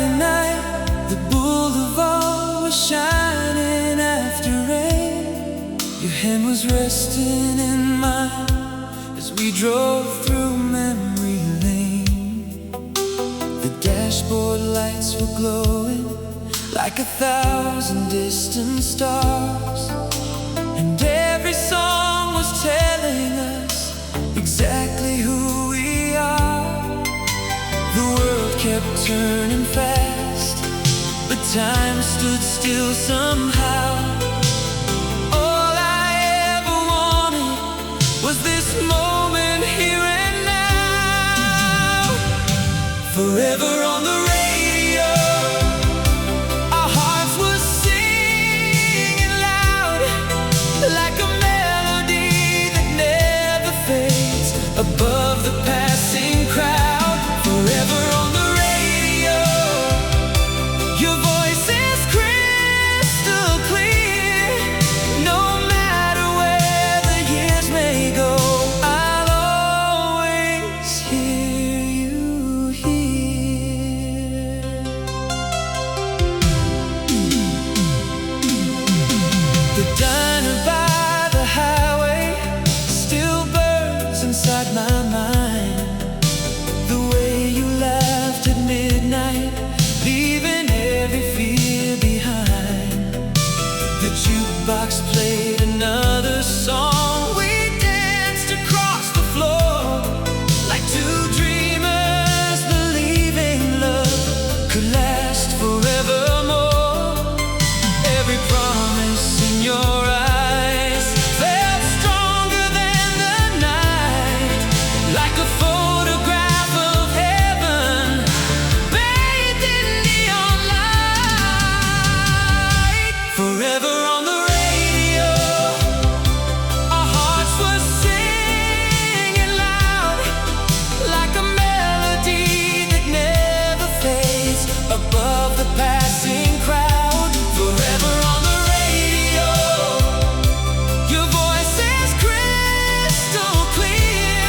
Friday night, the boulevard was shining after rain. Your hand was resting in mine as we drove through memory lane. The dashboard lights were glowing like 1,000 distant stars, and every song was telling us exactly who we are. The world kept turning fast, but time stood still somehow. All I ever wanted was this moment here and now. Forever on the radio, our hearts were singing loud, like a melody that never fades above the passing crowd. Forever on the radio, your voice is crystal clear. No matter where the years may go, I'll always hear you here. The diner by the highway still burns inside my mind. The way you laughed at midnight, leaving every fear behind. The jukebox played another song. We danced across the floor like two dreamers believing love could last forevermore. Every promise in your eyes felt stronger than the night, like a photograph of heaven bathed in neon light. Forever on the radio, our hearts were singing loud, like a melody that never fades above the passing crowd. Forever on the radio, your voice is crystal clear.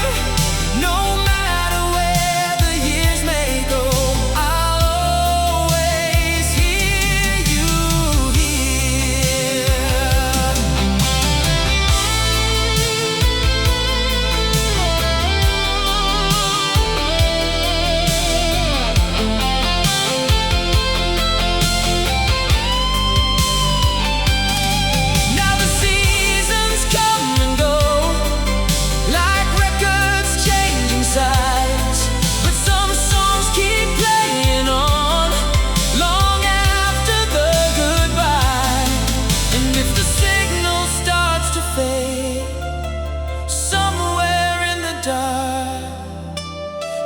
No matter where the years may go, I'll always hear you here. Now the seasons come and go, like records changing sides, but some songs keep playing on long after the goodbye. And if the signal starts to fade somewhere in the dark,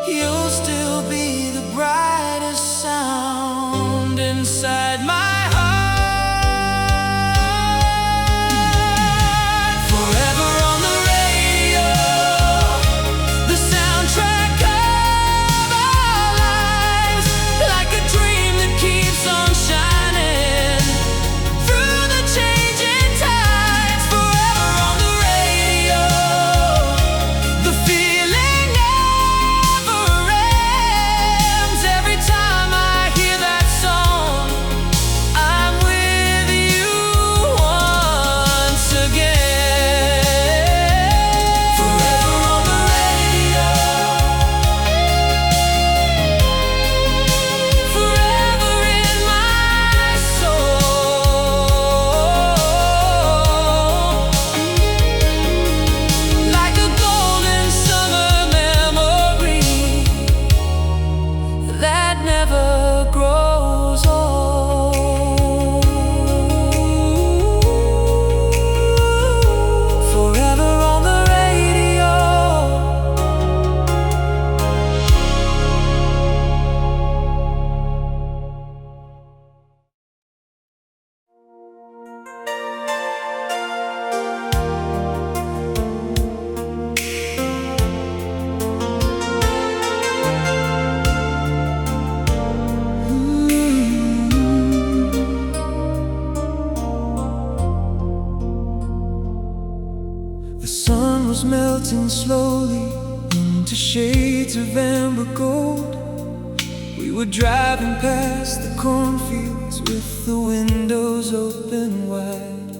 you'll still be the brightest sound inside my heart. Forever on the radio, the soundtrack of our lives, like a dream that keeps on shining through the changing tides. Forever on the radio, the feeling never ends. Every time I hear that song, I'm with you once again. Forever on the radio, forever in my soul, like a golden summer memory that never grows old. Forever on the radio. The sun was melting slowly into shades of amber gold. We We were driving past the cornfields with the windows open wide.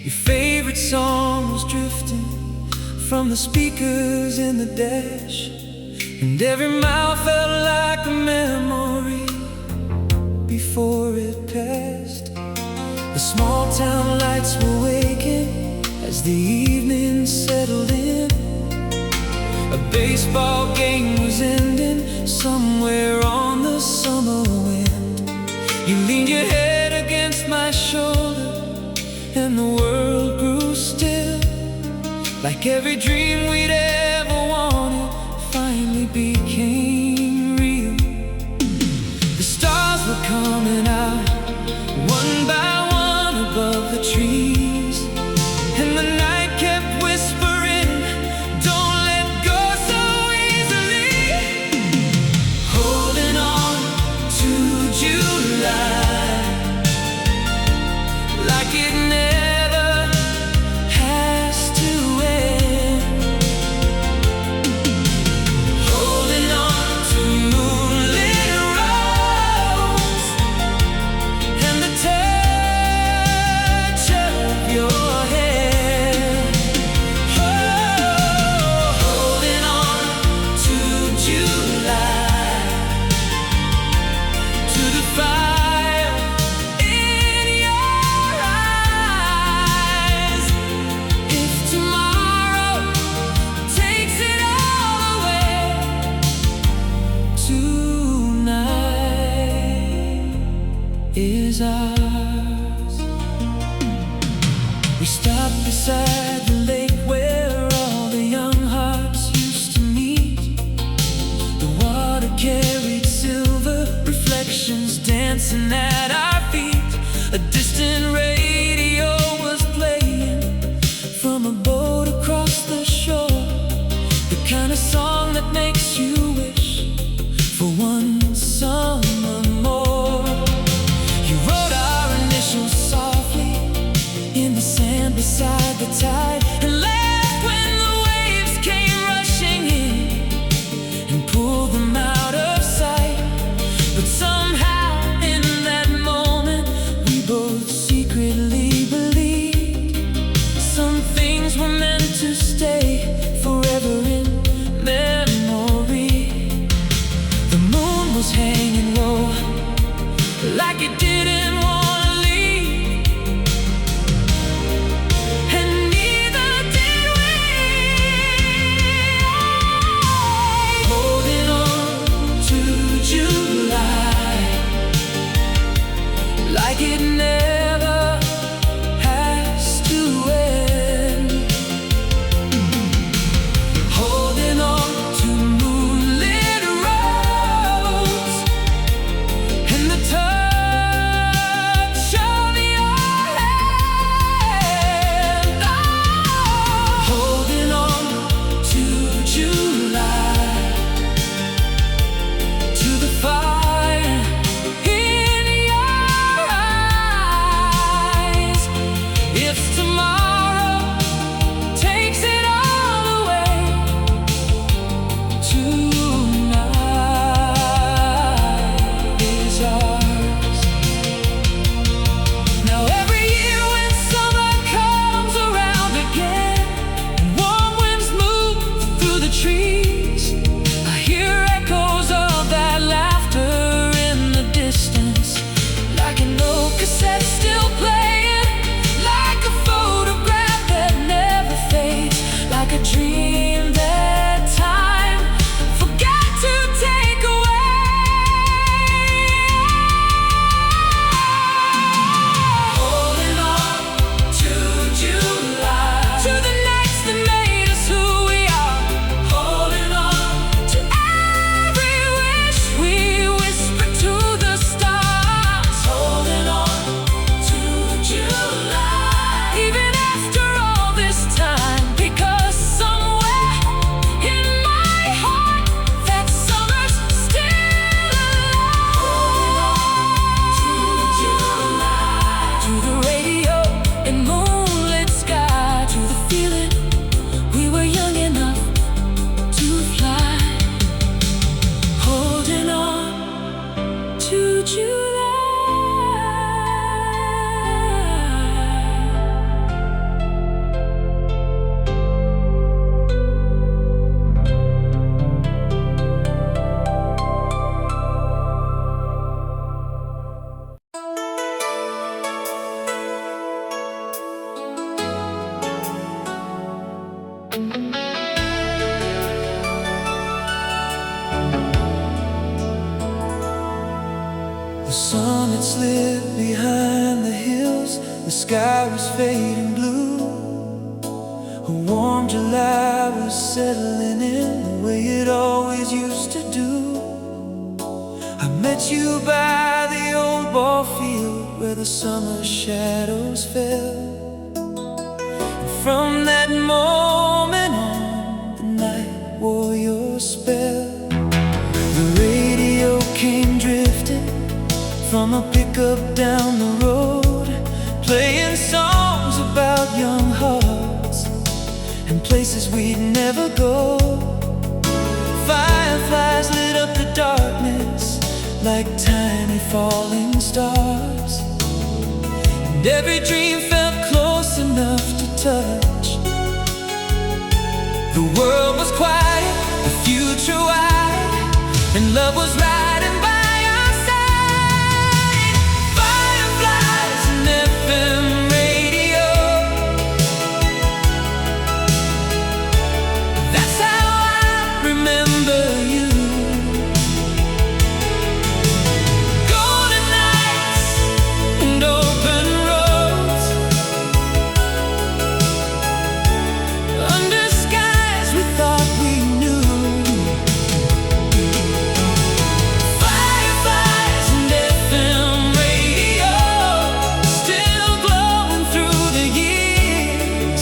Your favorite song was drifting from the speakers in the dash, and every mile felt like a memory before it passed. The small town lights were waking as the evening settled in. A baseball game was ending somewhere on the summer wind. You leaned your head against my shoulder and the world grew still, like every dream we'd ever wanted finally became real. The stars were coming out one by one above the trees, and the night kept whispering, don't let go so easily. Holding on to July like it never has to end. Holding on to moonlit roads and the touch of your hand. Oh, holding on to July, to the fire in your eyes. If tomorrow takes it all away, tonight is ours. We stopped beside the lake where all the young hearts used to meet. The water carried silver reflections dancing at our feet. A distant radio was playing from a boat across the shore, the kind of song that makes you wish for one summer more. You wrote our initials softly in the sand beside the tide, and laughed when the waves came rushing in and pulled them out of sight. But somehow in that moment we both secretly believed some things were meant to stay forever in memory. The moon was hanging low like it didn't want to leave, and neither did we. Holding on to July like it never has to end. Holding on to moonlit roads and the touch The sun had slid behind the hills, the sky was fading blue. A warm July was settling in the way it always used to do. I met you by the old ball field where the summer shadows fell. And from that moment on, the night wore your spell. The radio came drifting from a pickup down the road, playing songs about young hearts and places we'd never go. Fireflies lit up the darkness like tiny falling stars, and every dream felt close enough to touch. The world was quiet, the future wide, and love was riding by our side. Fireflies and FM radio, that's how I remember you. Golden nights and open roads, under skies we thought we knew. Fireflies and FM radio, still glowing through the years,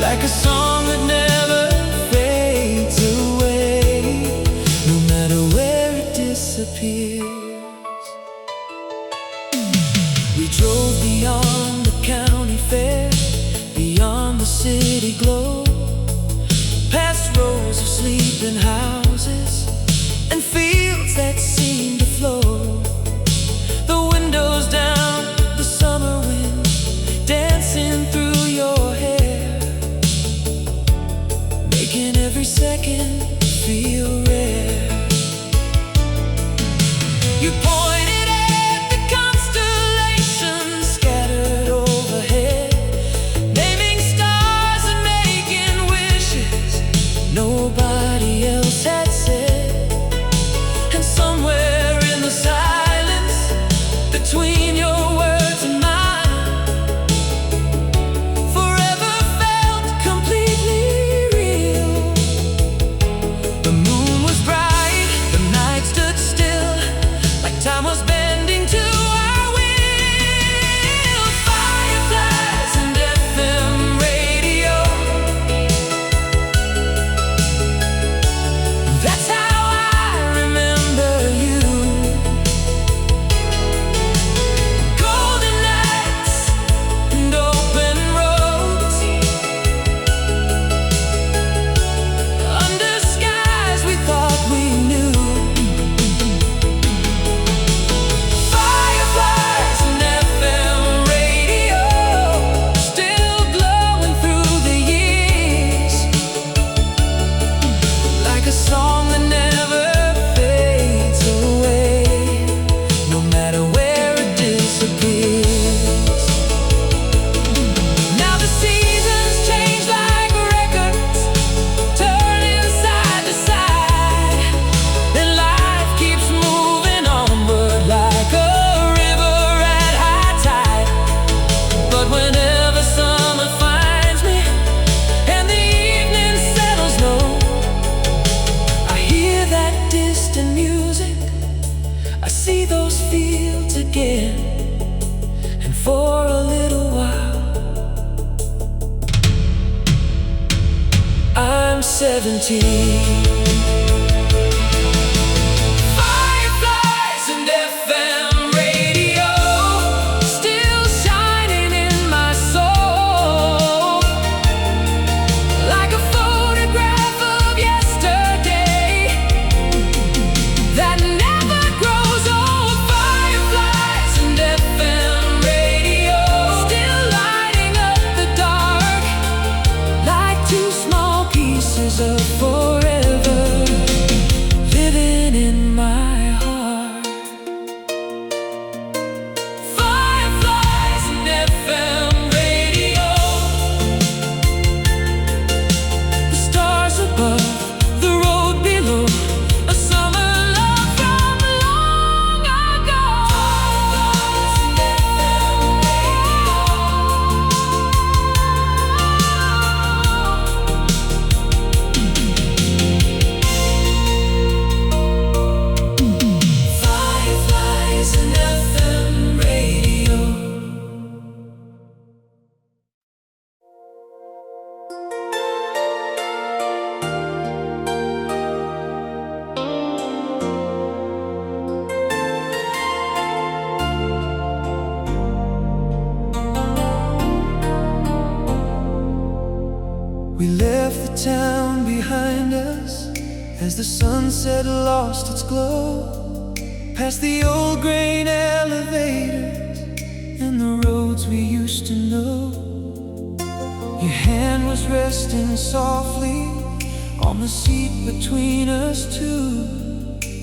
like a song that never fades away, no matter where it disappears. We drove beyond the county fair, beyond the city glow, past rows of sleeping houses and fields that seemed to flow. The windows down, the summer wind dancing through your hair, making every second feel rare. You pointed at the constellations scattered overhead, naming stars and making wishes nobody else had said. And somewhere in the silence between your words and mine, forever felt completely real. The moon was bright, the night stood still, like time was bending to our will. Fireflies and FM radio, that's how I remember you. Golden nights and open roads, under skies we thought we knew. Fireflies and FM radio, still glowing through the years, like a song that never fades away, no matter where it disappears. Now the seasons change like records, turning side to side, and life keeps moving onward like a river at high tide. But whenever summer finds me and the evening settles low, I hear that distant music, I see those fields again, and for a little while I'm 17. Fireflies and FM radio, still shining in my soul, like a photograph of yesterday that never grows old. Fireflies and FM radio, still lighting up the dark, like two small pieces of forever. As the sunset lost its glow, past the old grain elevators and the roads we used to know, your hand was resting softly on the seat between us two,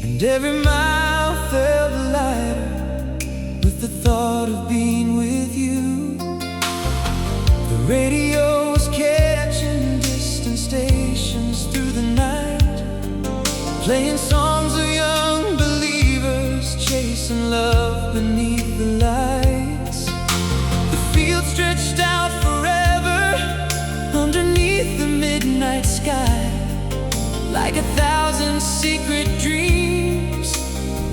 and every mile felt lighter with the thought of being with you. The radio was catching distant stations through the night, playing songs of young believers chasing love beneath the lights. The field stretched out forever underneath the midnight sky, like 1,000 secret dreams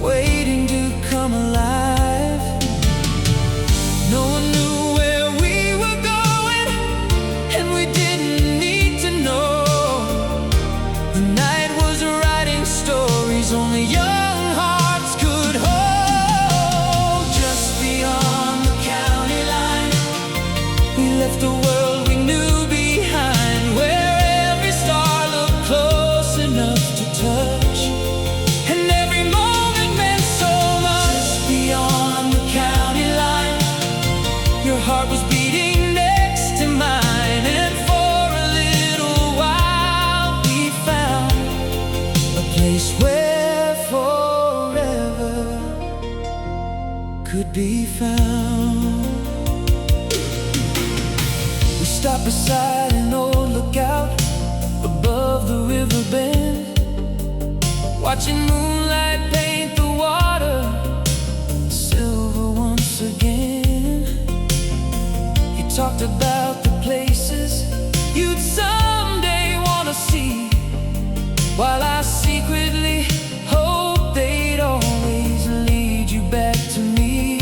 waiting to come alive. No one knew where we were going, and we didn't need to know. The night was writing stories only young hearts could hold. Just beyond the county line, we left the world we knew behind, where every star looked close enough to touch, and every moment meant so much. Just beyond the county line, your heart was beating next to mine, and for a little while we found a place where forever could be found. We stopped beside an old lookout above the river bend, watching moonlight paint the water silver once again. He talked about the places you'd someday want to see, while I secretly hoped they'd always lead you back to me.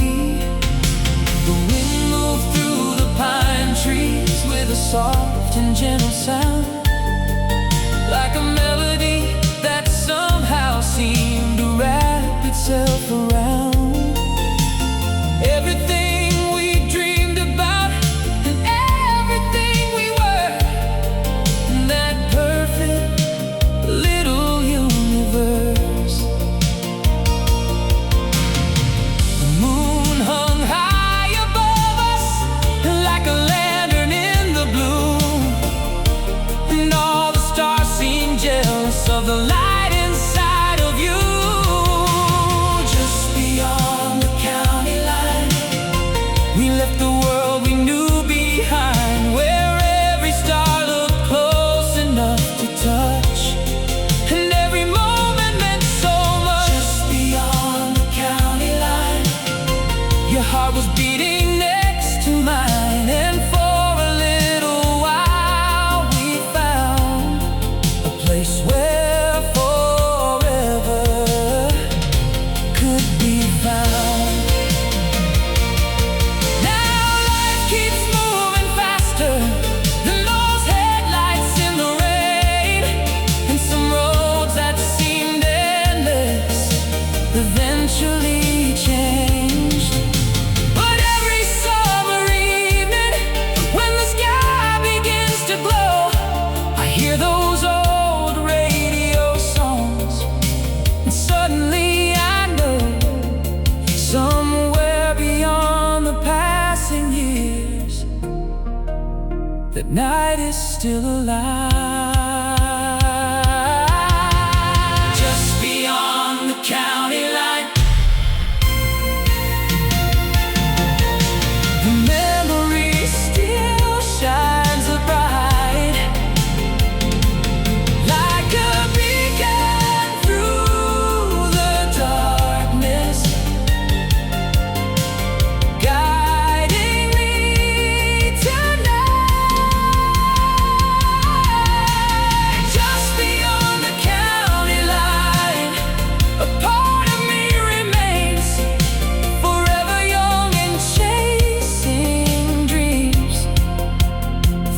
The wind moved through the pine trees with a soft and gentle sound, like a melody that somehow seemed to wrap itself around everything we dreamed about and everything we were in that perfect little universe. The moon hung high above us like a lantern in the blue, and all the stars seemed jealous of the light inside of you. Just beyond the county line, we left the world we knew behind, where every star looked close enough to touch, and every moment meant so much. Just beyond the county line, your heart was beating next to mine, and for a little while we found a place where forever could be found. Now life keeps moving faster than those headlights in the rain, and some roads that seemed endless eventually changed. But every summer evening, when the sky begins to glow, I hear those old radio songs, and suddenly I know somewhere beyond the passing years, that night is still alive. Just beyond the county line, the memory still shines bright, like a beacon through the darkness, guiding me tonight. Just beyond the county line, a part of me remains, forever young and chasing dreams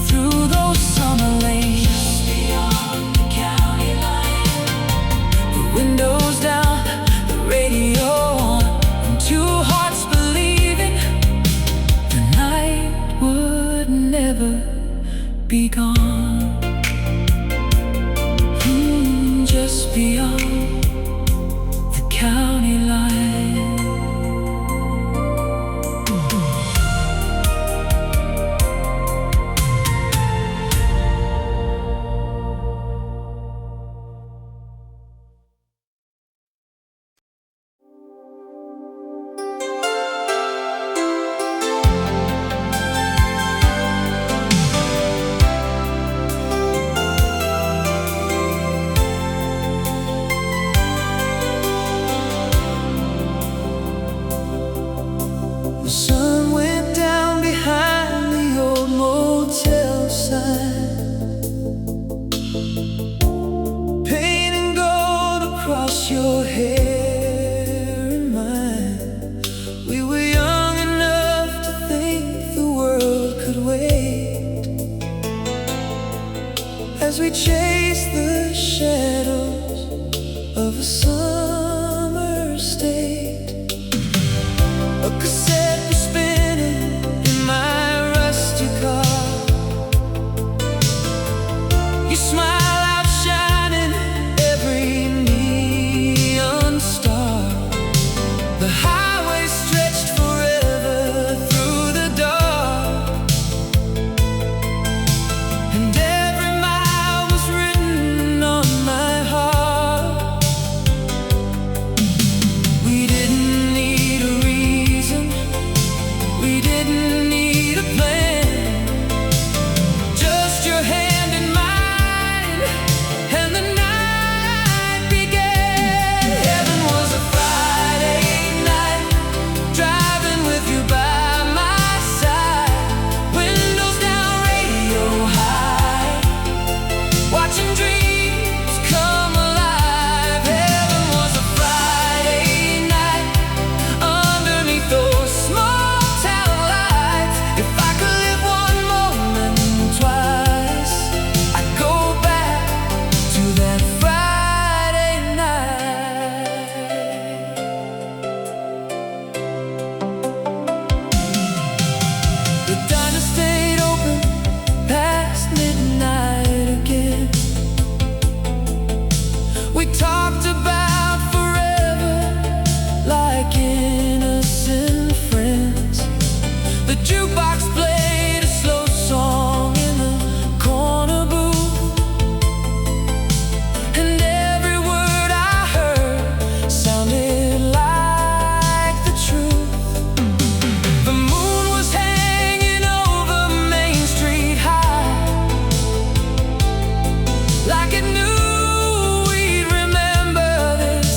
through those summer lanes. Just beyond the county line, the windows down, the radio on, and two hearts believing the night would never be gone. Just touch your hair in mine. We were young enough to think the world could wait, as we chased the shadows of a summer state. A cassette was spinning in my rusty car. You smile outshining every neon star. The highway stretched forever through the dark, and every mile was written on my heart. We didn't need a reason, we didn't need a plan, just your hand in mine, and the night began. Heaven was a Friday night, driving with you by my side, windows down, radio high, watching dreams come alive. Heaven was a Friday night, underneath those small town lights. If I could live one moment twice, I'd go back to that Friday night. The diner stayed open past midnight again. We talked about forever like innocent friends. The jukebox played a slow song in the corner booth, and every word I heard sounded like the truth. The moon was hanging over Main Street High, like it knew we'd remember this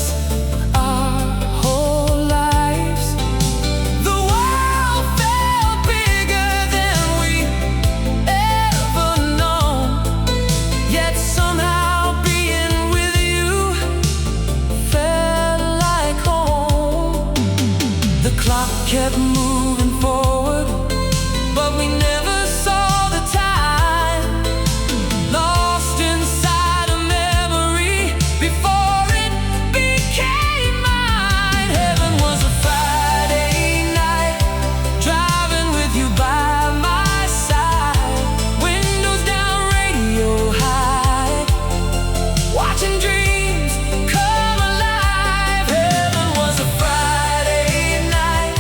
our whole lives. The world felt bigger than we'd ever known, yet somehow being with you felt like home. The clock kept moving forward, but we never saw the time, lost inside a memory before it became mine. Heaven was a Friday night, driving with you by my side, windows down, radio high, watching dreams come alive. Heaven was a Friday night,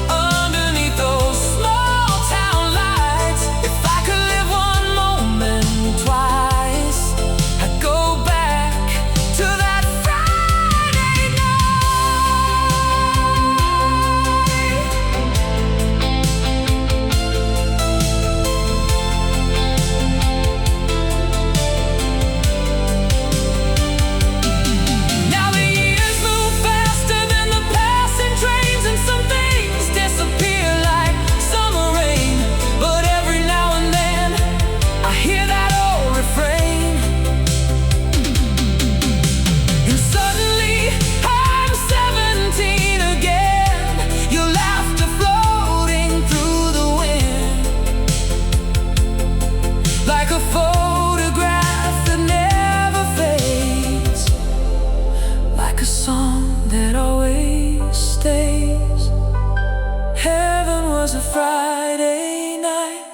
underneath those small town lights. If I could live one moment twice, I'd go back to that Friday night. Now the years move faster than the passing trains, and some things disappear like summer rain. But every now and then I hear that old refrain, and suddenly I'm 17 again. Your laughter floating through the wind, like a photograph that never fades, like a song that always stays. Heaven was a Friday night,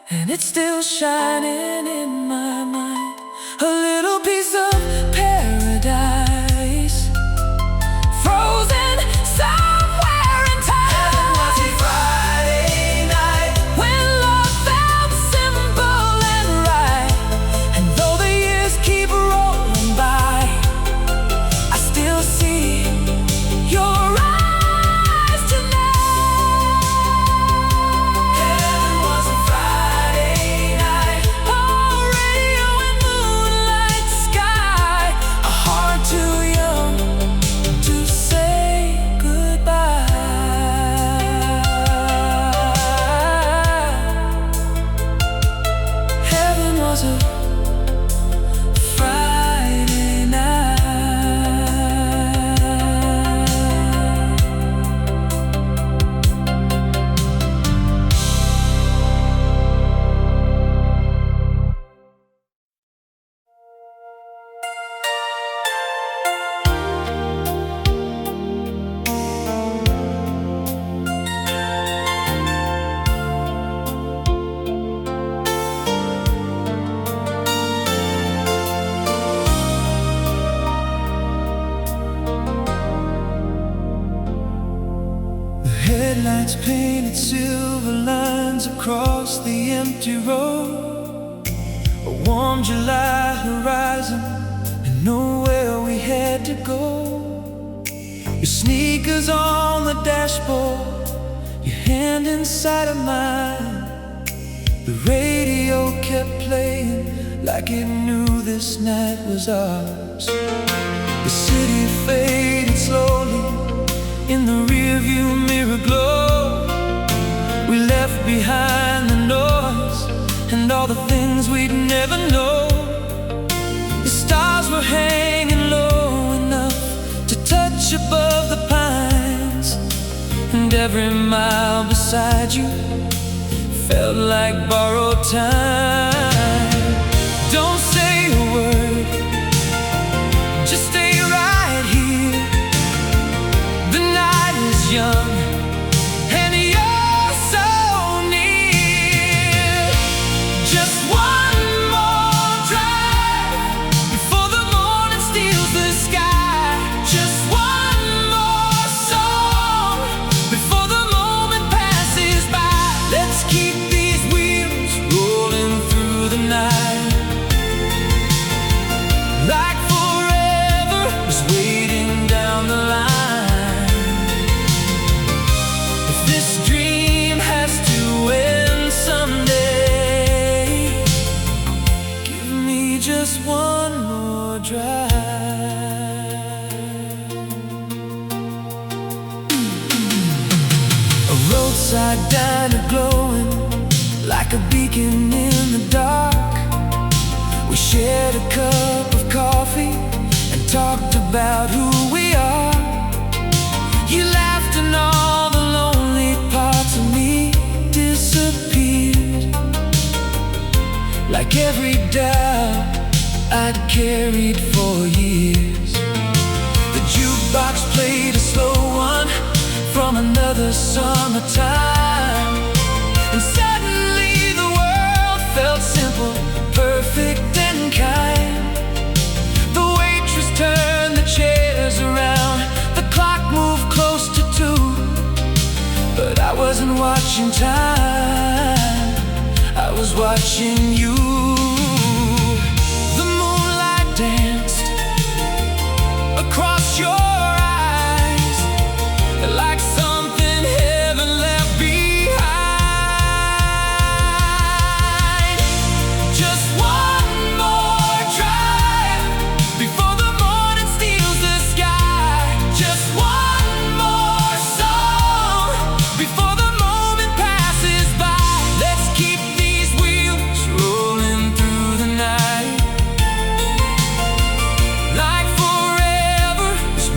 and it's still shining in my mind. A little piece of paradise, frozen somewhere in time. Heaven was a Friday night, when love felt simple and right. And though the years keep rolling by, I still see your eyes tonight. Heaven was a Friday night, oh, radio headlights painted silver lines across the empty road. A warm July horizon, and nowhere we had to go. Your sneakers on the dashboard, your hand inside of mine. The radio kept playing like it knew this night was ours. The city faded slowly in the rearview mirror glow. We left behind the noise and all the things we'd never know. The stars were hanging low enough to touch above the pines, and every mile beside you felt like borrowed time. Don't say a word, just stay right here. The night is young and you're so near. Just one more drive before the morning steals the sky. Just one more song before the moment passes by. Let's keep these wheels rolling through the night, like forever is waiting down the line. If this dream has to end someday, give me just one more drive. A roadside diner glowing like a beacon in the dark. We shared a cup of coffee and talked about who we are. You laughed and all the lonely parts of me disappeared, like every doubt I'd carried for years. The jukebox played a slow one from another summertime, and suddenly the world felt simple, perfect and kind. The waitress turned the chairs around, the clock moved close to 2, but I wasn't watching time, I was watching you. The moonlight danced across your eyes like something heaven left behind. Just one more drive before the morning steals the sky. Just one more song before the moment passes by. Let's keep these wheels rolling through the night, like forever is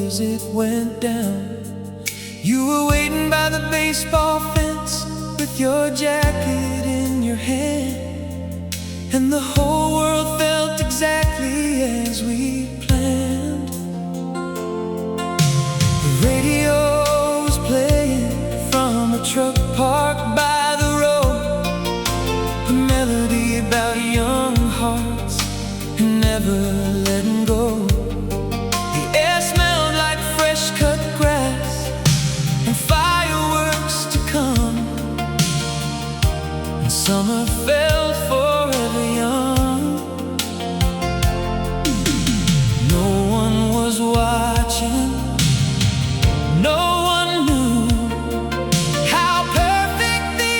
as it went down. You were waiting by the baseball fence with your jacket in your hand, and the whole world felt exactly as we planned. The radio was playing from a truck parked by the road, a melody about young hearts and never letting go. The air smelled like fresh cut grass and fireworks to come, and summer felt forever young. No one was watching, no one knew how perfect the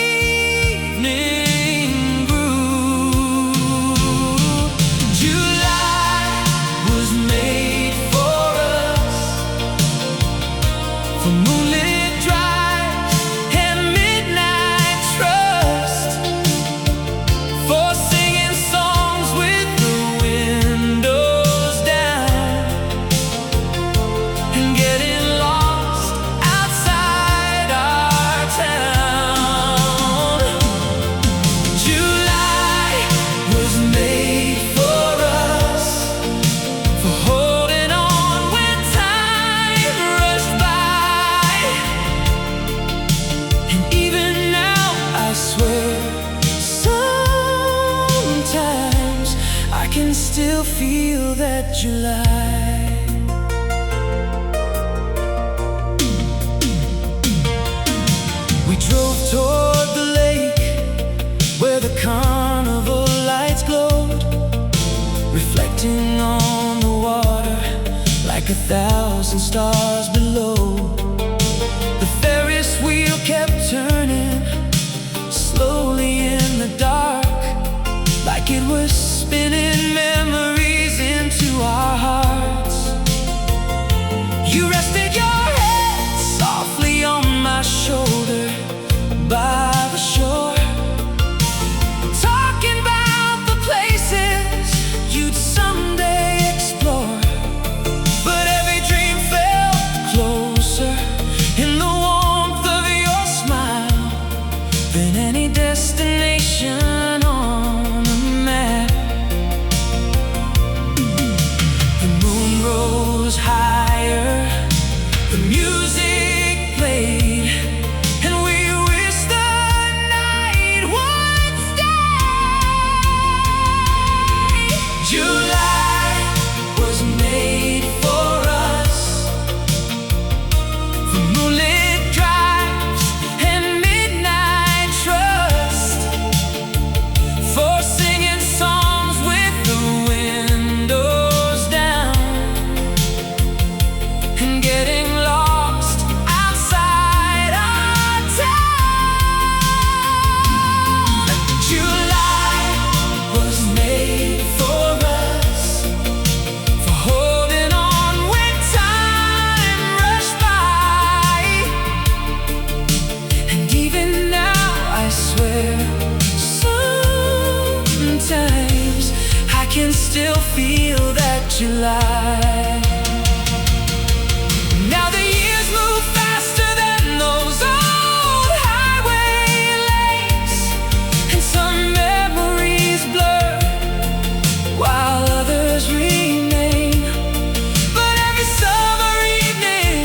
evening grew. July was made for us, for moonlit drives and midnight trust, for singing songs with the windows down and getting lost outside our town. July was made for us, for holding on when time rushed by. And even now, I swear, sometimes I can still feel that July. We drove toward the lake where the carnival lights glowed, reflecting on the water like 1,000 stars below. The Ferris wheel kept turning slowly in the dark, like it was spinning memories into our hearts. You rested your head softly on my shoulder by the shore, talking about the places you'd someday explore. But every dream felt closer in the warmth of your smile than any destination on a map. The moon rose higher, the music played, and we wished the night would stay. July was made for us, for moonlit drives and midnight trust, for singing songs with the windows down and getting lost outside our town. July was made for us, for holding on when time rushed by. And even now, I swear, sometimes I can still feel that July. Now the years move faster than those old highway lanes, and some memories blur while others remain. But every summer evening,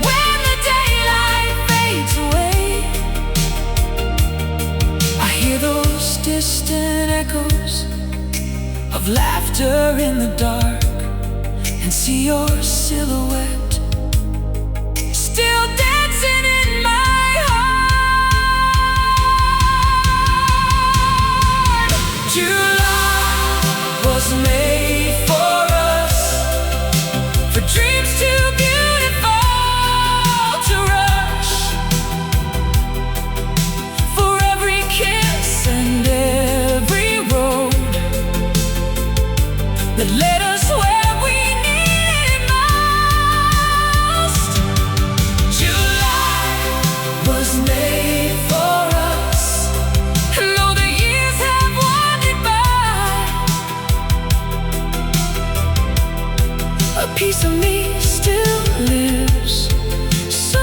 when the daylight fades away, I hear those distant echoes of laughter in the dark, and see your silhouette still dancing in my heart. July was made for us, for dreams too beautiful to rush, for every kiss and every road that led us where we needed most. still lives somewhere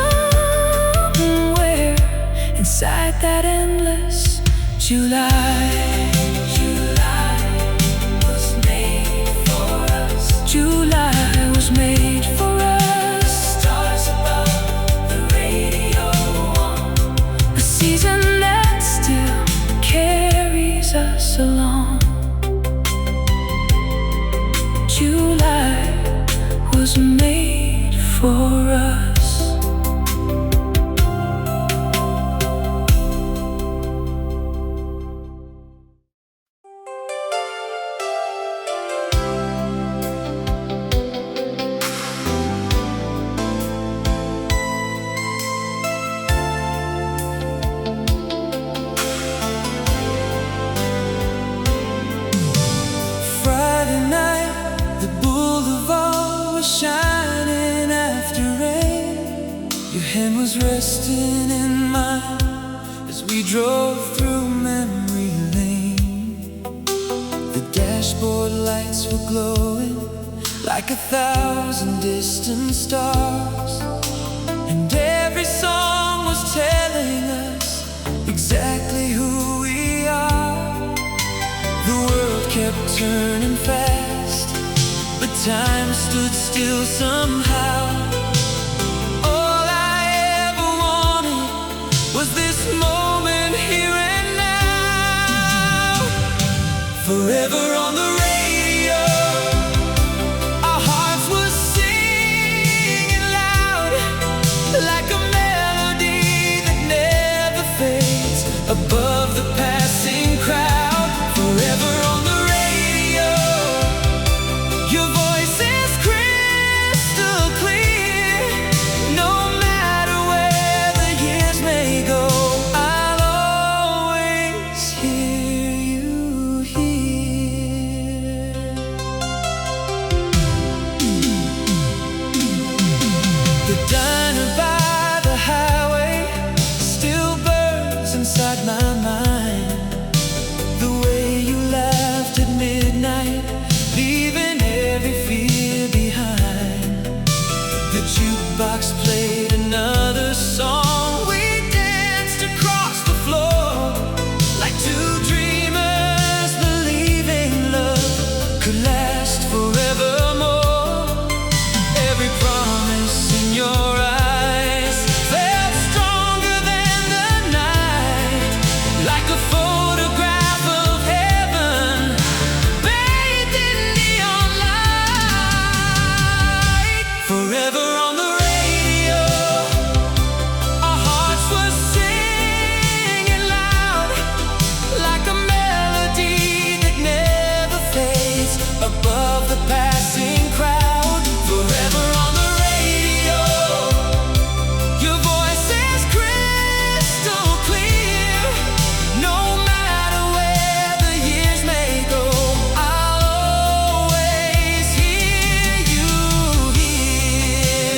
inside that endless July. July was made for us. July was made for us. Stars above the radio on. A season that still carries us along. July was made for us. Shining after rain, your hand was resting in mine as we drove through memory lane. The dashboard lights were glowing like 1,000 distant stars, and every song was telling us exactly who we are. The world kept turning fast, but time stood still somehow. All I ever wanted was this moment here and now. Forever on the radio, our hearts were singing loud, like a melody that never fades above the passing crowd. Forever on the radio, your voice is crystal clear. No matter where the years may go, I'll always hear you here. The diner by the highway still burns inside my mind. The way you laughed at midnight, leaving every fear behind. The jukebox played another song. We danced across the floor like two dreamers, believing love could last forevermore. Every promise in your eyes felt stronger than the night, like a photograph of heaven bathed in neon light. Forever on the radio, our hearts were singing loud, like a melody that never fades above the passing crowd. Forever on the radio, your voice is crystal clear. No matter where the years may go, I'll always hear you here.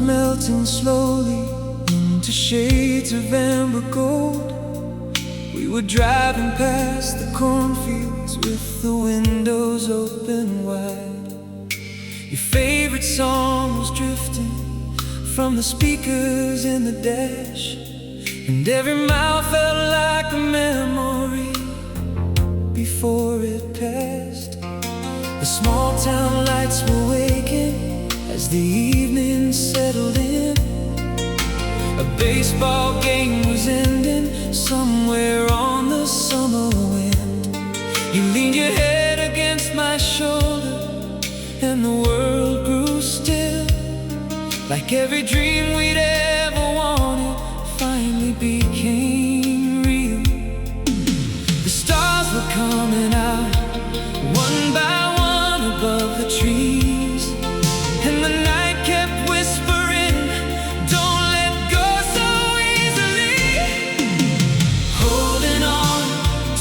melting slowly into shades of amber gold. We were driving past the cornfields with the windows open wide. Your favorite song was drifting from the speakers in the dash, and every mile felt like a memory before it passed. The small town lights were waking as the evening settled in. A baseball game was ending somewhere on the summer wind. You leaned your head against my shoulder and the world grew still, like every dream we'd ever wanted finally became real. The stars were coming out one by one above the trees, and the night kept whispering, don't let go so easily. Holding on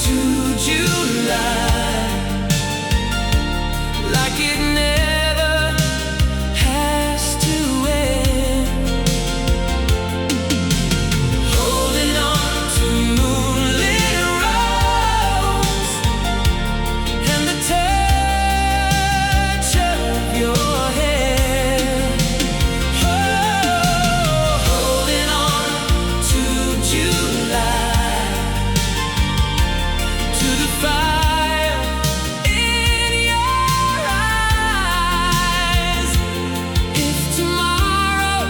to July like it never has to end. Holding on to moonlit roads and the touch of your hair. Oh, holding on to July, to the fire in your eyes. If tomorrow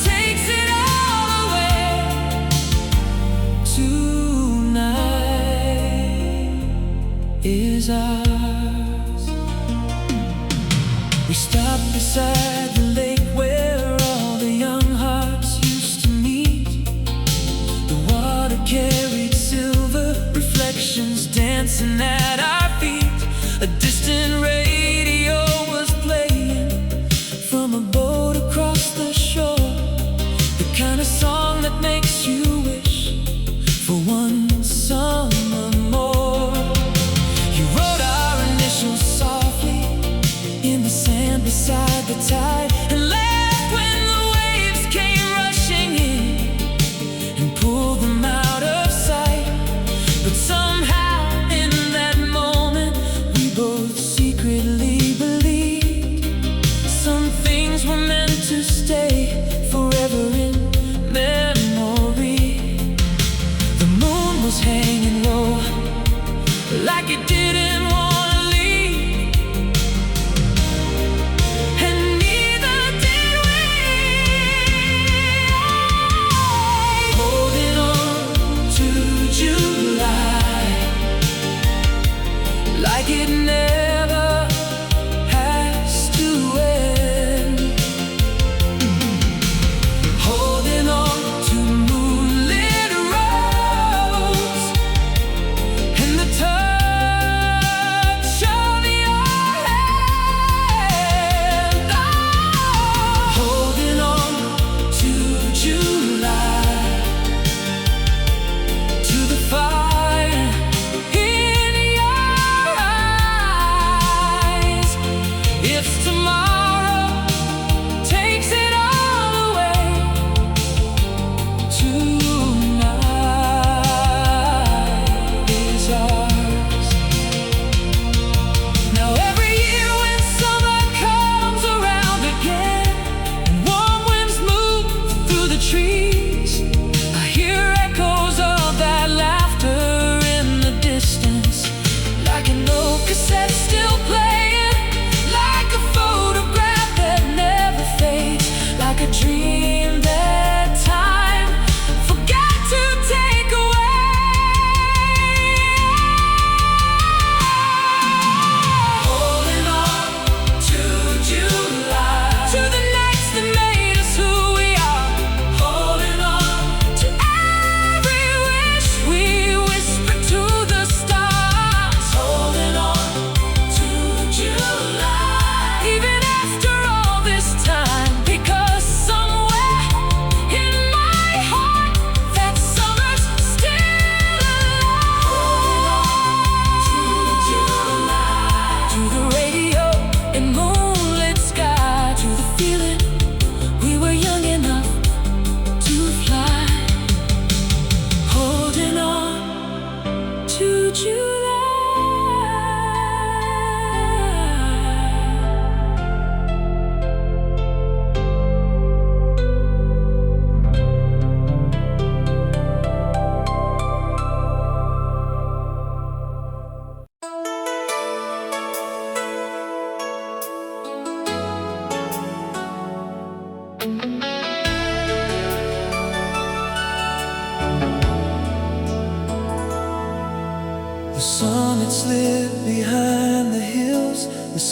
takes it all away, tonight is ours. We stopped beside the lake where all the young hearts used to meet. The water carried silver reflections dancing at our feet. A distant radio was playing from a boat across the shore, the kind of song that makes you wish for one summer more. You wrote our initials softly in the sand beside the tide, and laughed when the waves came rushing in and pulled them out of sight. But somehow in that moment we both secretly believed some things were meant to stay forever in memory. The moon was hanging low like it didn't want to leave, and neither did we. Holding on to July like it never has to end. Holding on to moonlit roads and the touch of your hand. Oh, holding on to July, to the fire in your eyes. If tomorrow takes it all away, tonight is ours. Now every year when summer comes around again and warm winds move through the trees, I hear echoes of that laughter in the distance, like an old cassette still playing, like a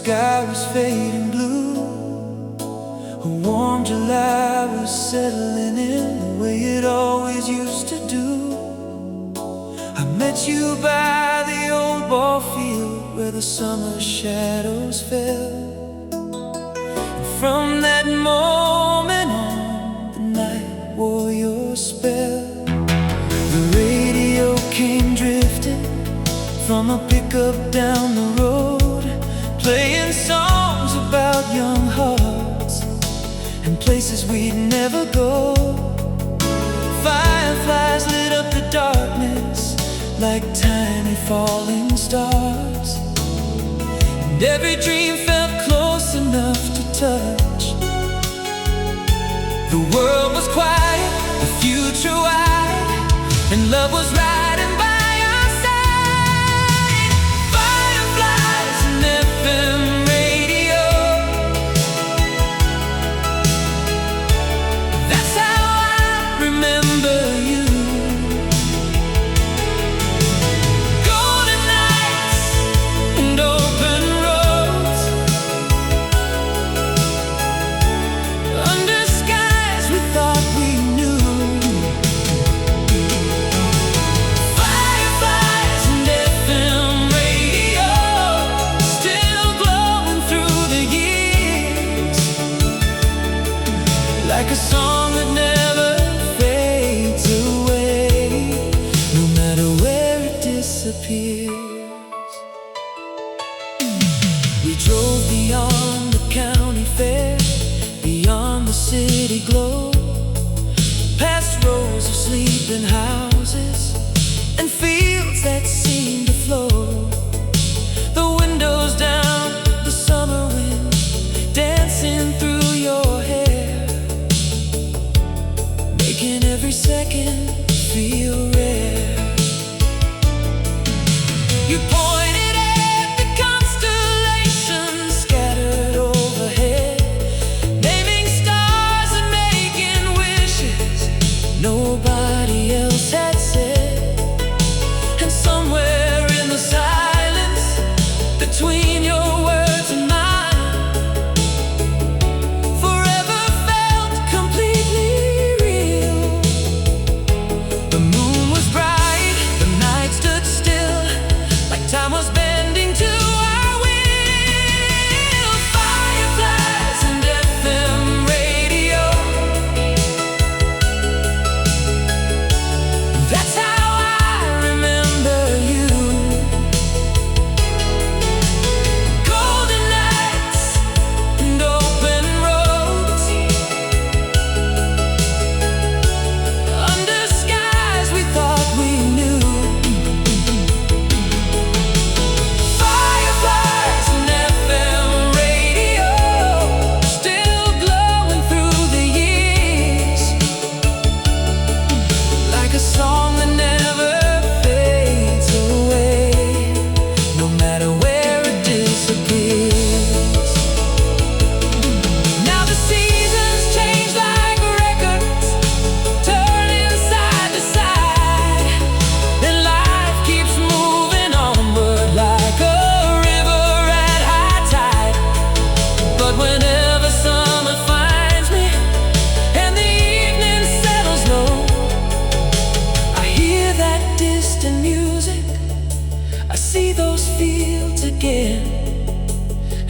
sky was fading blue. A warm July was settling in the way it always used to do. I met you by the old ball field where the summer shadows fell. And from that moment on, the night wore your spell. The radio came drifting from a pickup down the road, playing songs about young hearts and places we'd never go. Fireflies lit up the darkness like tiny falling stars, and every dream felt close enough to touch. The world was quiet, the future wide, and love was riding by our side. Fireflies and FM radio, that's how I remember you. Golden nights and open roads, under skies we thought we knew. Fireflies and FM radio, still glowing through the years, like a song that never fades away, no matter where it disappears. We drove beyond the county fair, beyond the city glow, past rows of sleeping houses and fields that seemed to flow. The windows down, the summer wind dancing through your hair, making every second feel rare. You pointed at the constellations scattered overhead, naming stars and making wishes nobody else had said. And somewhere in the silence between your words and mine, forever felt completely real. The moon was bright, the night stood still, like time was bending to our will. Fireflies and FM radio, that's how I remember you. Golden nights and open roads, under skies we thought we knew. Fireflies and FM radio, still glowing through the years, like a song that never fades away, no matter where it disappears. Now the seasons change like records, turning side to side, and life keeps moving onward like a river at high tide. But whenever summer finds me and the evening settles low, I hear that distant music, I see those fields again,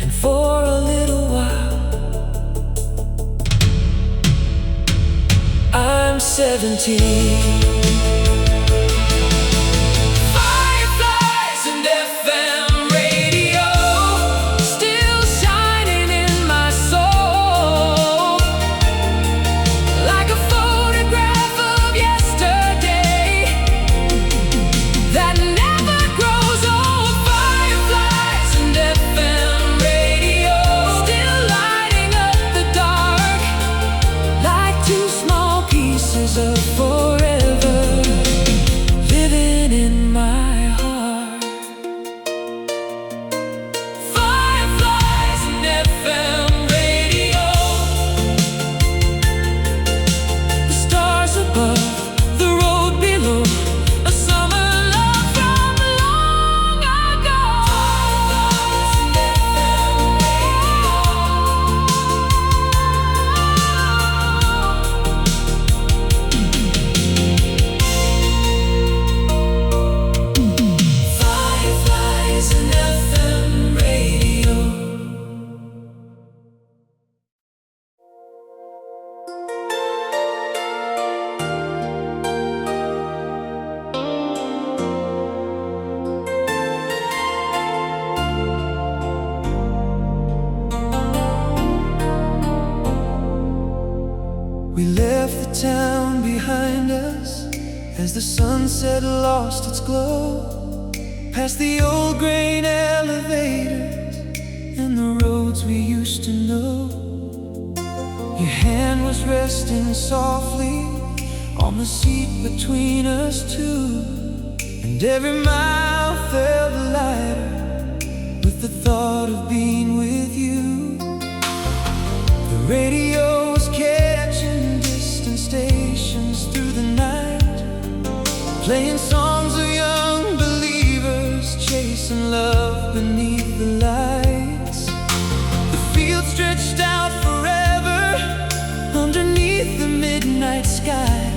and for a little while I'm 17. Fireflies and FM radio, still shining in my soul, like a photograph of yesterday that never grows old. Fireflies and FM radio, still lighting up the dark, like two small pieces of forever. behind us as the sunset lost its glow, past the old grain elevators and the roads we used to know. Your hand was resting softly on the seat between us two, and every mile felt lighter with the thought of being with you. The radio was catching distant stations through the night, playing songs of young believers chasing love beneath the lights. The field stretched out forever underneath the midnight sky,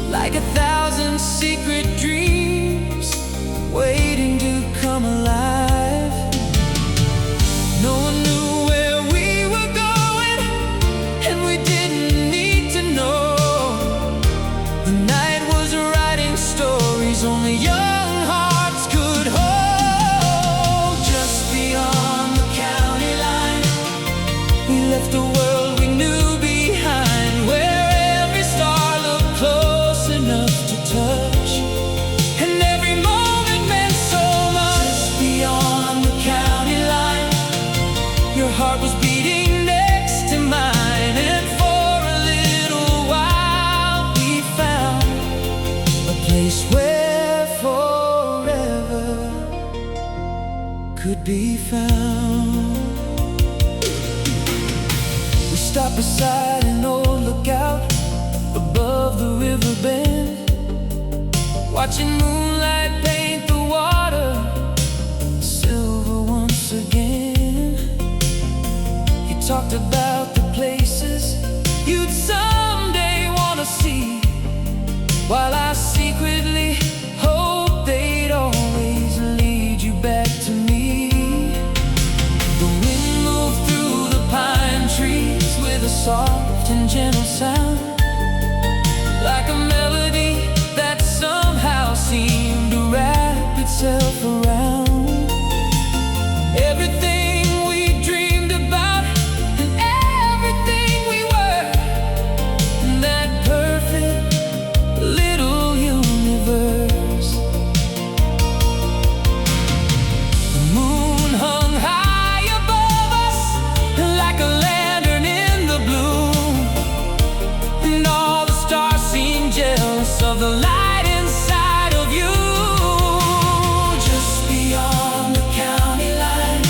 like 1,000 secret dreams waiting to come alive. No one knew where we were going, and we didn't need to know. The night was writing stories only young hearts could hold. Just beyond the county line, we left a world we knew behind, where every star looked close enough to touch, and every moment meant so much. Just beyond the county line, your heart was beating next to mine, and for a little while we found a place where forever could be found. We stopped beside an old lookout above the river bend, watching moonlight paint the water silver once again. He talked about the places you'd someday want to see, while I secretly hoped they'd always lead you back to me. The wind moved through the pine trees with a soft and gentle sound, like a melody that somehow seemed to wrap itself around everything we dreamed about and everything we were in that perfect little universe. The moon hung high above us like a lantern in the blue, and all the stars seemed jealous of the light inside of you. Just beyond the county line,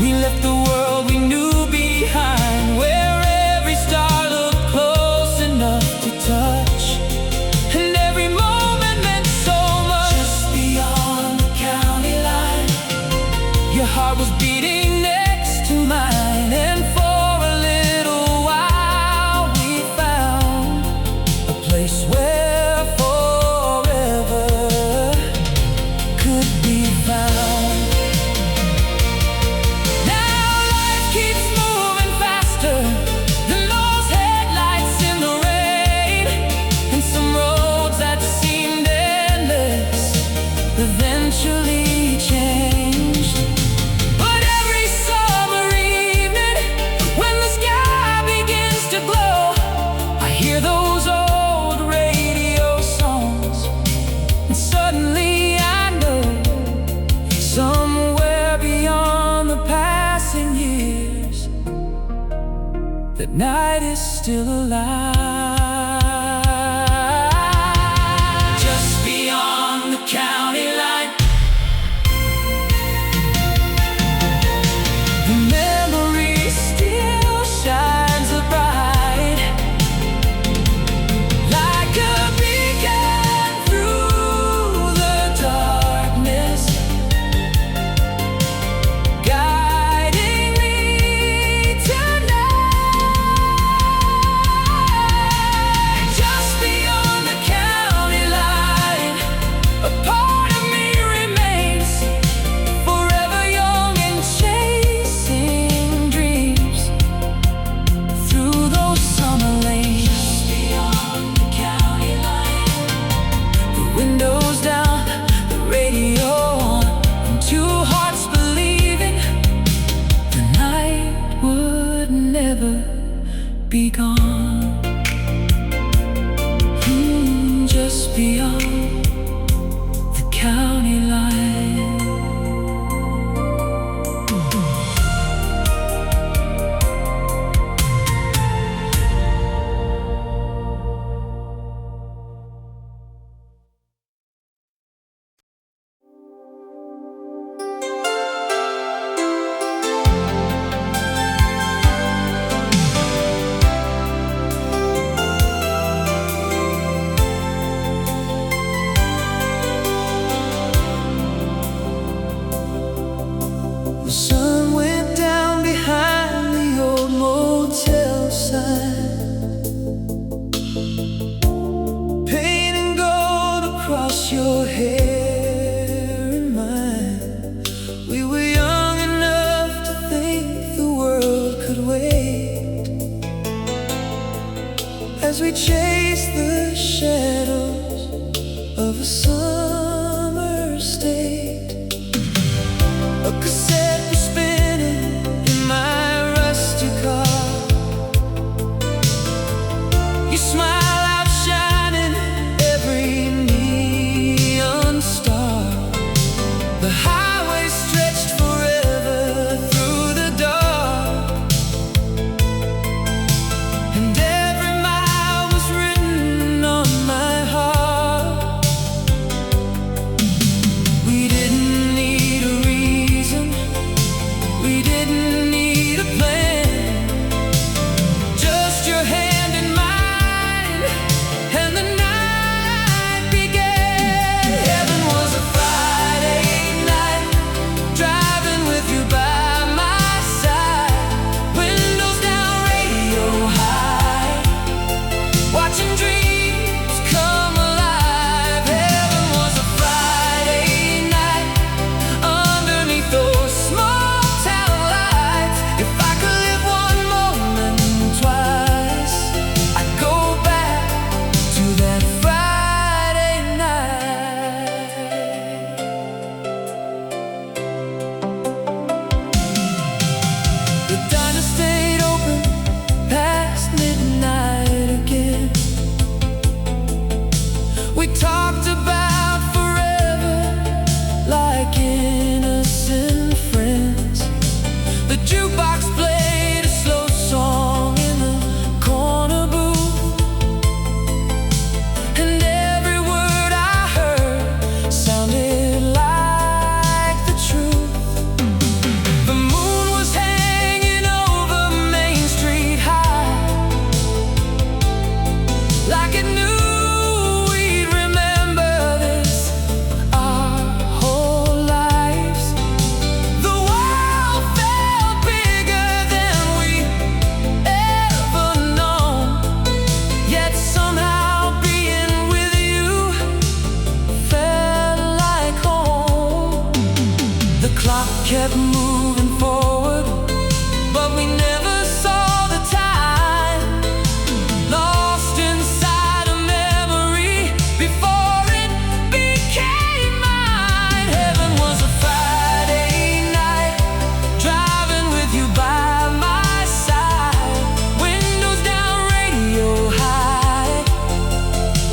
we left the world we knew behind, where every star looked close enough to touch, and every moment meant so much. Just beyond the county line, your heart was beating next to mine, and for a little while we found a place where forever could be found. Now life keeps moving faster than those headlights in the rain, and some roads that seemed endless eventually changed. But every summer evening, when the sky begins to glow, I hear those old radio songs, and suddenly I know somewhere beyond the passing years, that night is still alive. Just beyond the county line, the memory still shines bright, like a beacon through the darkness, guiding me tonight. we chased the shadows of a summer state. A cassette was spinning in my rusty car. You smile outshining every neon star. The highway stretched forever through the dark, and every mile was written on my heart. We didn't need a reason, we didn't need a plan, just your hand in mine, and the night began. Heaven was a Friday night, driving with you by my side, windows down, radio high, watching dreams come alive. Heaven was a Friday night, underneath those small town lights. If I could live one moment twice, I'd go back to that Friday night. The diner stayed open past midnight again. We talked about forever like innocent friends. The jukebox played a slow song in the corner booth, and every word I heard sounded like the truth. The moon was hanging over Main Street High, like it knew we'd remember this our whole lives. The world felt bigger than we ever known, yet somehow being with you felt like home. The clock kept moving forward, but we never saw the time, lost inside a memory before it became mine. Heaven was a Friday night, driving with you by my side, windows down, radio high,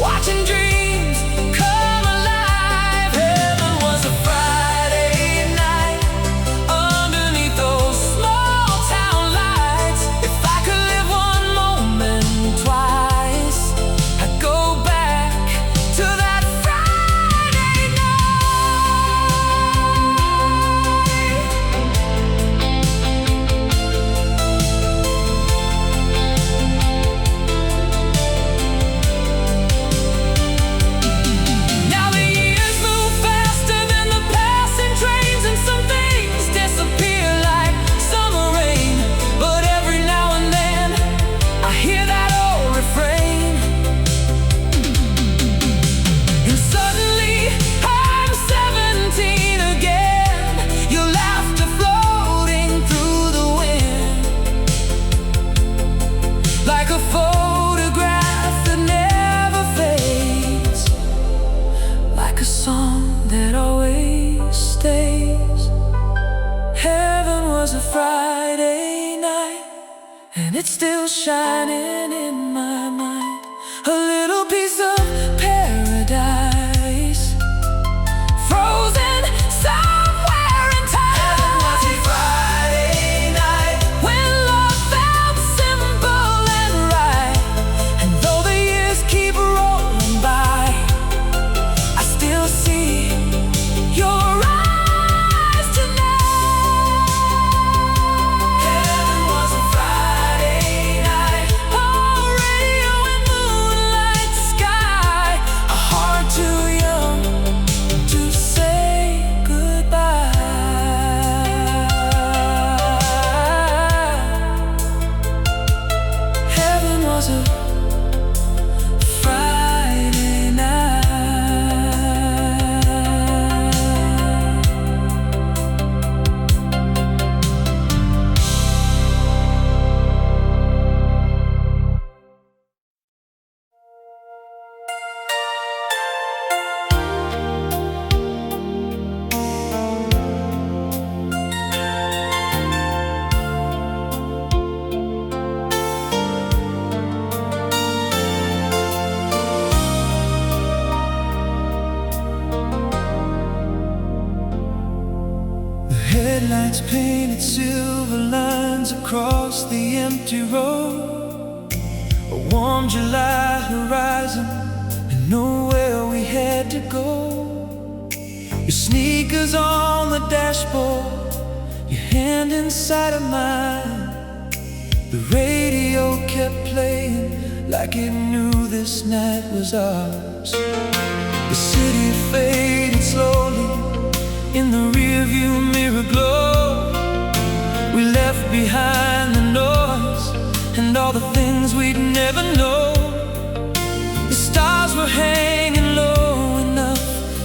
watching dreams come alive. Heaven was a Friday night, underneath those small town lights. If I could live one moment twice, I'd go back to that Friday night. Now the years move faster than the passing trains, and some things disappear like summer rain. But every now and then I hear that old refrain, and suddenly I'm 17 again. Your laughter floating through the wind, like a photograph that never fades, like a song that always stays. Heaven was a Friday night, and it's still shining in my mind. A little piece of paradise, frozen somewhere in time. Heaven was a Friday night, when love felt simple and right. And though the years keep rolling by, I still see your eyes tonight. Heaven was a Friday night, oh, radio and moonlight sky. lines across the empty road, a warm July horizon, and nowhere we had to go. Your sneakers on the dashboard, your hand inside of mine. The radio kept playing like it knew this night was ours. The city faded slowly in the rearview mirror glow. We left behind the noise and all the things we'd never know. The stars were hanging low enough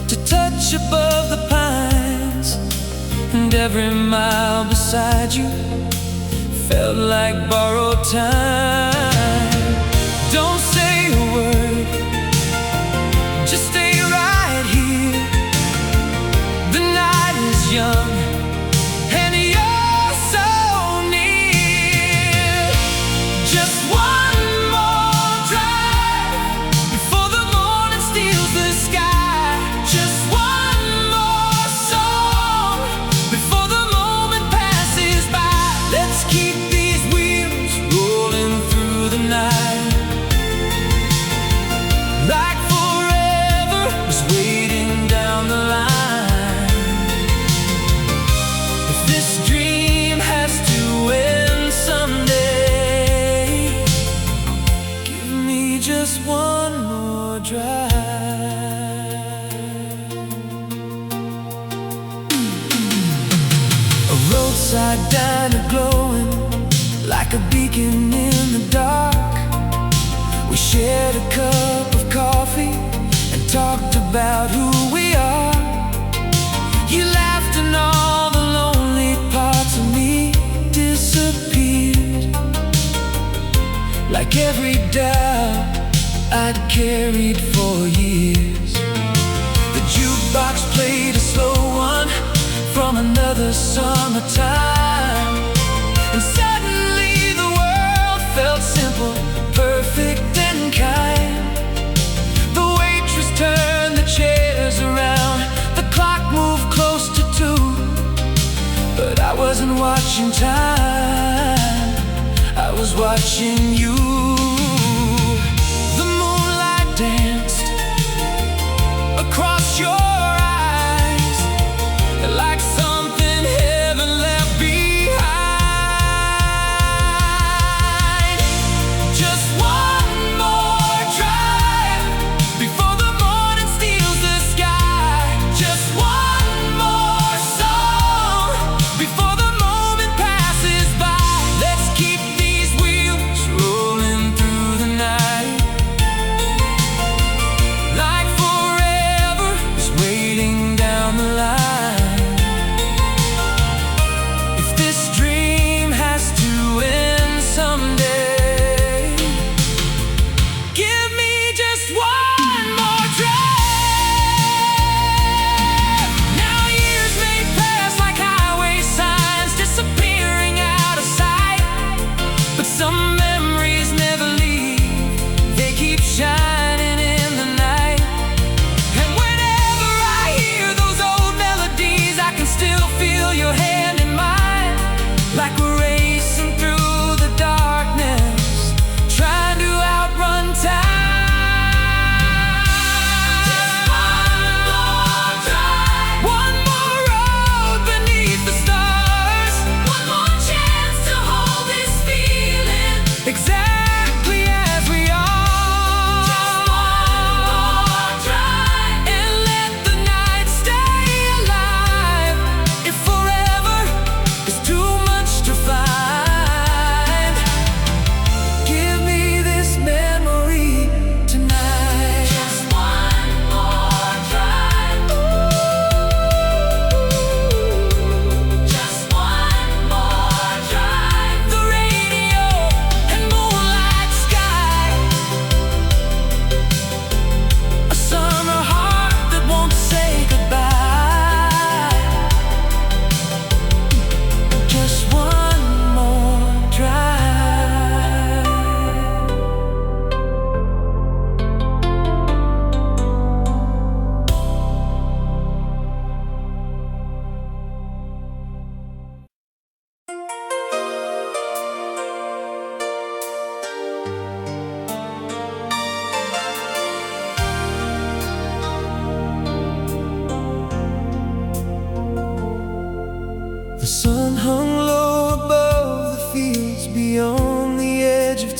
to touch above the pines, and every mile beside you felt like borrowed time. Don't say a word, just stay right here. The night is young and you're so near. Just one more drive before the morning steals the sky. Just one more song before the moment passes by. Let's keep these wheels rolling through the night, like forever is waiting down the line. If this dream has to end someday, give me just one more drive. A roadside diner glowing like a beacon in the dark. We shared a cup of coffee and talked about who we are. You laughed and all the lonely parts of me disappeared, like every doubt I'd carried for years. The jukebox played a slow one from another summertime, and suddenly the world felt simple, perfect and kind. The waitress turned the chairs around, the clock moved close to 2, but I wasn't watching time, I was watching you. The moonlight danced across your eyes like something heaven left behind. Just one more drive before the morning steals the sky. Just one more song before the moment passes by. Let's keep these wheels rolling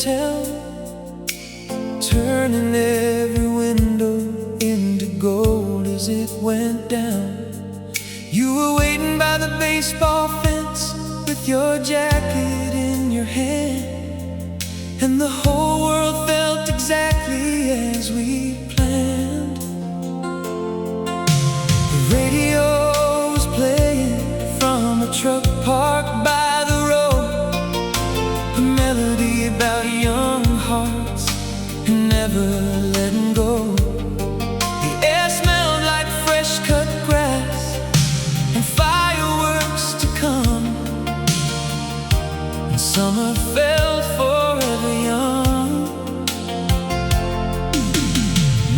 tell, turning every window into gold as it went down. You were waiting by the baseball fence with your jacket in your hand, and the whole world felt exactly as we planned. The radio was playing from a truck parked by the road, a melody about young hearts and never letting go. The air smelled like fresh cut grass and fireworks to come, and summer felt forever young.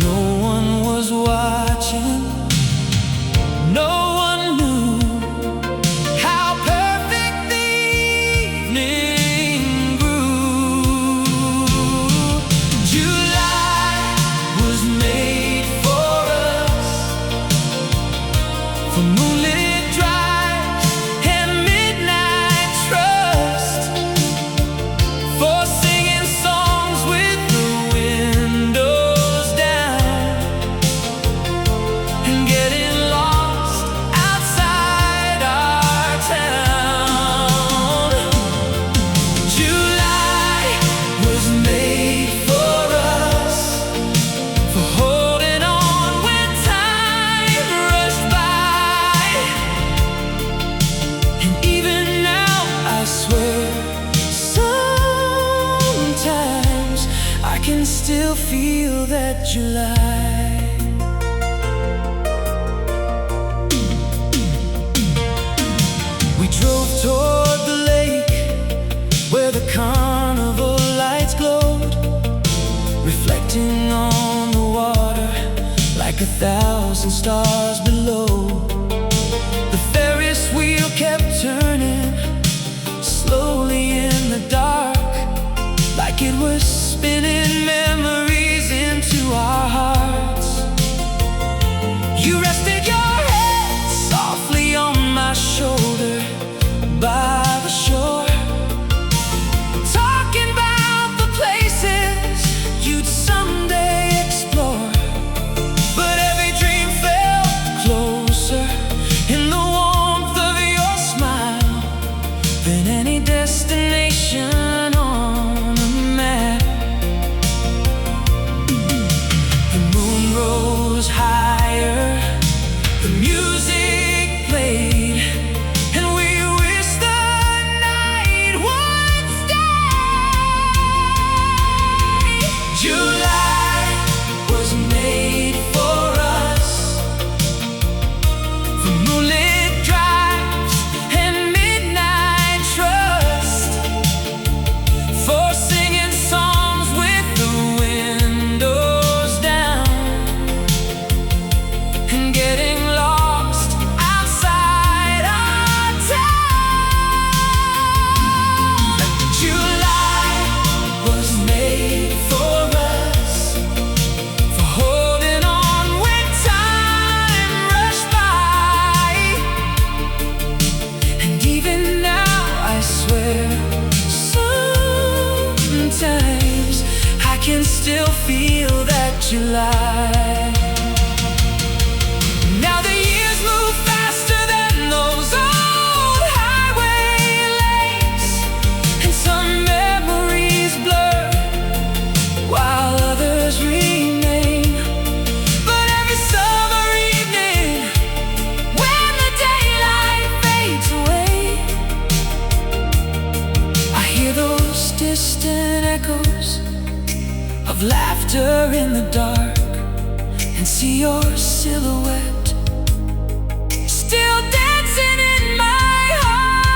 No one was watching, no one knew how perfect the evening grew. July was made for us, for moonlit drives and midnight trust, for singing songs with the windows down and getting lost outside our town. July was made for us, for holding on when time rushed by. And even now, I swear, sometimes I can still feel that July. We drove toward the lake where the carnival lights glowed, reflecting on the water like 1,000 stars below. The Ferris wheel kept turning slowly in the dark, like it was spinning memories into our hearts. You rested your head softly on my shoulder by the shore, talking about the places you'd someday explore. But every dream felt closer in the warmth of your smile than any destination on a map. The moon rose higher, the music played, and we wished the night would stay. July was made for us, for moonlit drives and midnight trust, for singing songs with the windows down and getting lost outside our town. July was made for us, for holding on when time rushed by. And even now, I swear, sometimes I can still feel that July. Now the years move faster than those old highway lanes, and some memories blur while others remain. But every summer evening, when the daylight fades away, I hear those distant echoes of laughter in the dark, and see your silhouette still dancing in my heart.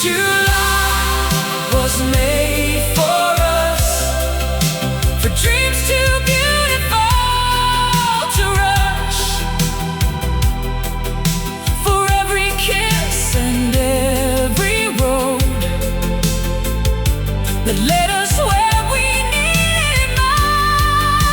July was made for us, for dreams too beautiful to rush, for every kiss and every road that led us where we needed most.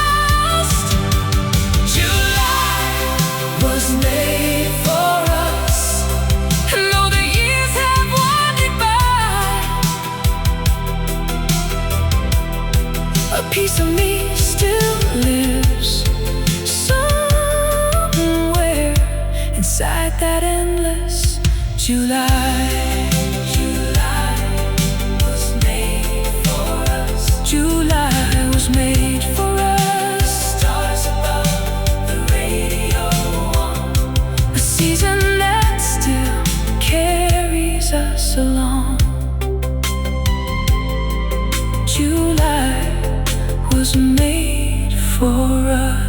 beside that endless July. July was made for us. July was made for us. Stars above the radio on, a season that still carries us along. July was made for us.